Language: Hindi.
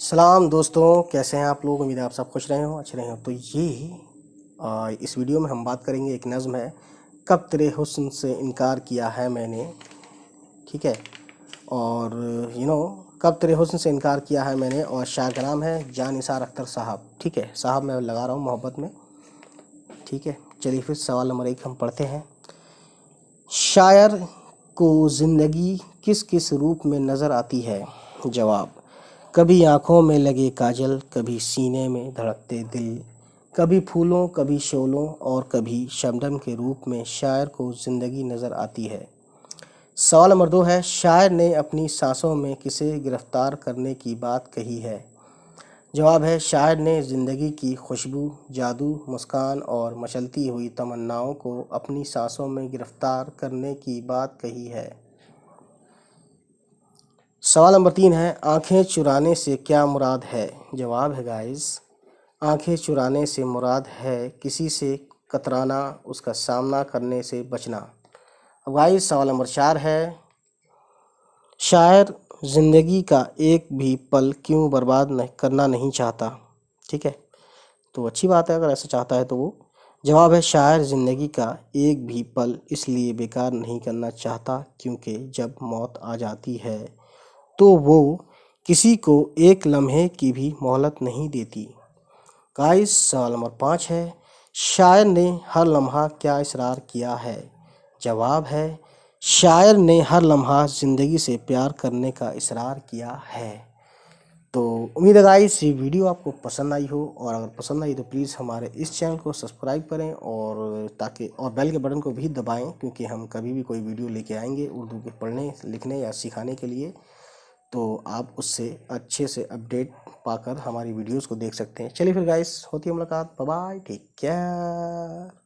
सलाम दोस्तों, कैसे हैं आप लोग। उम्मीद है आप सब खुश रहे हो, अच्छे रहे हो। तो इस वीडियो में हम बात करेंगे, एक नज़्म है, कब तेरे हुस्न से इनकार किया है मैंने। ठीक है। और कब तेरे हुस्न से इनकार किया है मैंने। और शायर का नाम है जान निसार अख्तर साहब। ठीक है, साहब मैं लगा रहा हूँ मोहब्बत में। ठीक है, चलिए फिर सवाल नंबर 1 हम पढ़ते हैं। शायर को ज़िंदगी किस किस रूप में नज़र आती है। जवाब, कभी आँखों में लगे काजल, कभी सीने में धड़कते दिल, कभी फूलों कभी शोलों और कभी शबनम के रूप में शायर को ज़िंदगी नज़र आती है। सवाल नंबर 2 है, शायर ने अपनी सांसों में किसे गिरफ्तार करने की बात कही है। जवाब है, शायर ने ज़िंदगी की खुशबू, जादू, मुस्कान और मचलती हुई तमन्नाओं को अपनी सांसों में गिरफ्तार करने की बात कही है। सवाल नंबर 3 है, आंखें चुराने से क्या मुराद है। जवाब है गाइस, आंखें चुराने से मुराद है किसी से कतराना, उसका सामना करने से बचना। अब गाइस सवाल नंबर 4 है, शायर ज़िंदगी का एक भी पल क्यों बर्बाद करना नहीं चाहता। ठीक है, तो अच्छी बात है अगर ऐसा चाहता है तो वो। जवाब है, शायर ज़िंदगी का एक भी पल इसलिए बेकार नहीं करना चाहता क्योंकि जब मौत आ जाती है तो वो किसी को एक लम्हे की भी मोहलत नहीं देती। गाइस सवाल नंबर 5 है, शायर ने हर लम्हा क्या इसरार किया है। जवाब है, शायर ने हर लम्हा ज़िंदगी से प्यार करने का इसरार किया है। तो उम्मीद है गाइस ये वीडियो आपको पसंद आई हो, और अगर पसंद आई तो प्लीज़ हमारे इस चैनल को सब्सक्राइब करें और बेल के बटन को भी दबाएं, क्योंकि हम कभी भी कोई वीडियो लेके आएंगे उर्दू के पढ़ने, लिखने या सिखाने के लिए, तो आप उससे अच्छे से अपडेट पाकर हमारी वीडियोस को देख सकते हैं। चलिए फिर गाइस, होती है मुलाकात। Bye bye, take care.